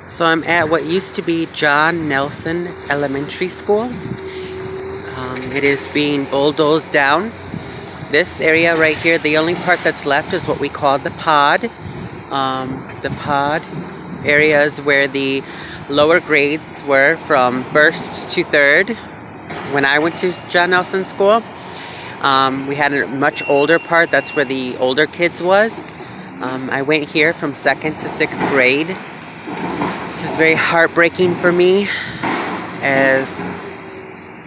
So I'm at what used to be John Nelson Elementary School. It is being bulldozed down. This area right here, the only part that's left is what we call the pod. The pod area is where the lower grades were from first to third. When I went to John Nelson School, we had a much older part. That's where the older kids was. I went here from second to sixth grade. This is very heartbreaking for me, as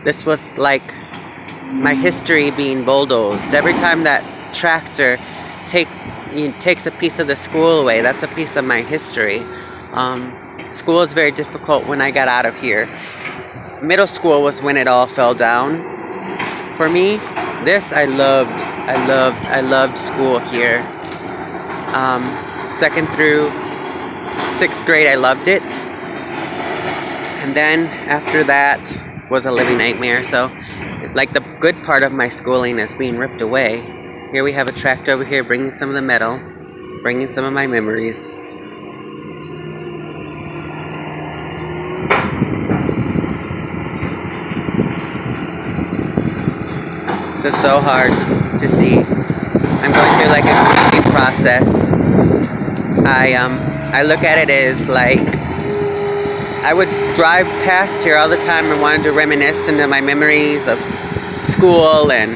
this was like my history being bulldozed. Every time that tractor takes a piece of the school away, that's a piece of my history. School is very difficult when I got out of here. Middle school was when it all fell down for me. This I loved school here. Second through sixth grade, I loved it. And then after that was a living nightmare. So like the good part of my schooling is being ripped away. Here we have a tractor over here bringing some of the metal, bringing some of my memories. This is so hard to see. I'm going through like a grieving process. I look at it as like I would drive past here all the time and wanted to reminisce into my memories of school and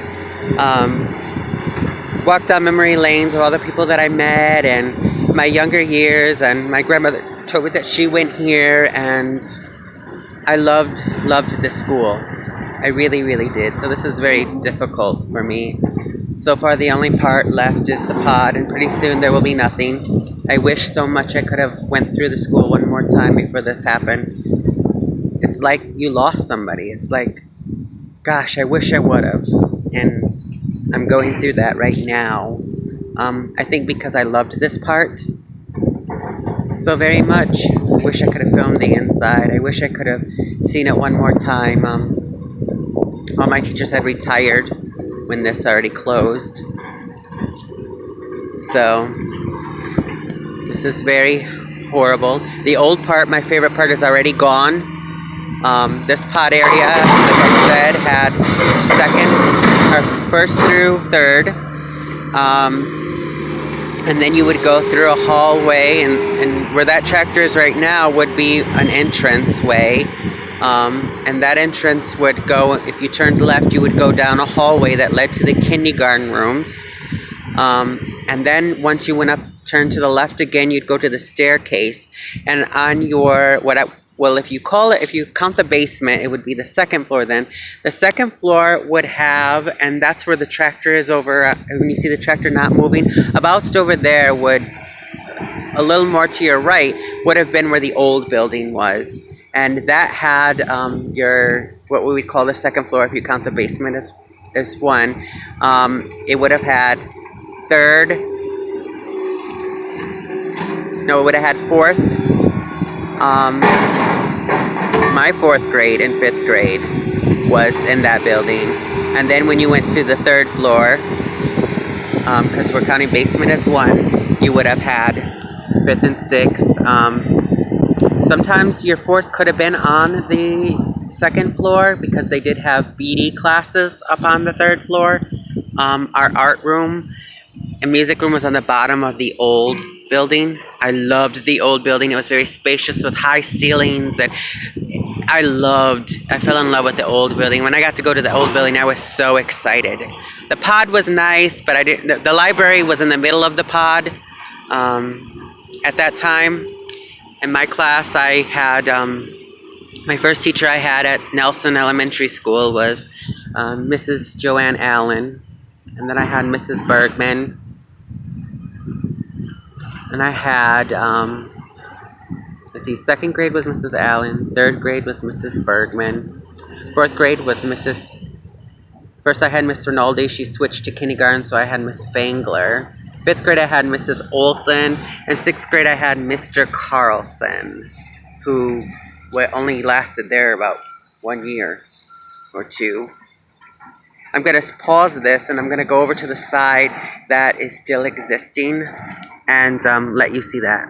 walk down memory lanes of all the people that I met and my younger years. And my grandmother told me that she went here, and I loved this school. I really did. So this is very difficult for me. So far the only part left is the pod, and pretty soon there will be nothing. I wish so much I could have went through the school one more time before this happened. It's like you lost somebody. It's like, gosh, I wish I would have. And I'm going through that right now. I think because I loved this part so very much. I wish I could have filmed the inside. I wish I could have seen it one more time. All my teachers had retired when this already closed. So this is very horrible. The old part, my favorite part, is already gone. This pod area, like I said, had first through third. And then you would go through a hallway, and where that tractor is right now would be an entrance way. And that entrance would go, if you turned left, you would go down a hallway that led to the kindergarten rooms. And then once you went up, turned to the left again, you'd go to the staircase. And on your, if you count the basement, it would be the second floor then. The second floor would have, and that's where the tractor is over, when you see the tractor not moving, about over there would, a little more to your right, would have been where the old building was. And that had what we would call the second floor, if you count the basement as one. It would have had it would have had fourth. My fourth grade and fifth grade was in that building. And then when you went to the third floor, because we're counting basement as one, you would have had fifth and sixth. Sometimes your fourth could have been on the second floor because they did have BD classes up on the third floor. Our art room and music room was on the bottom of the old building. I loved the old building. It was very spacious with high ceilings, and I fell in love with the old building. When I got to go to the old building, I was so excited. The pod was nice, but the library was in the middle of the pod at that time. In my class, I had, my first teacher I had at Nelson Elementary School was Mrs. Joanne Allen. And then I had Mrs. Bergman. And I had, second grade was Mrs. Allen. Third grade was Mrs. Bergman. Fourth grade was first I had Miss Rinaldi. She switched to kindergarten, so I had Miss Spangler. Fifth grade I had Mrs. Olson. And sixth grade I had Mr. Carlson, who only lasted there about 1 year or two. I'm going to pause this, and I'm going to go over to the side that is still existing and let you see that.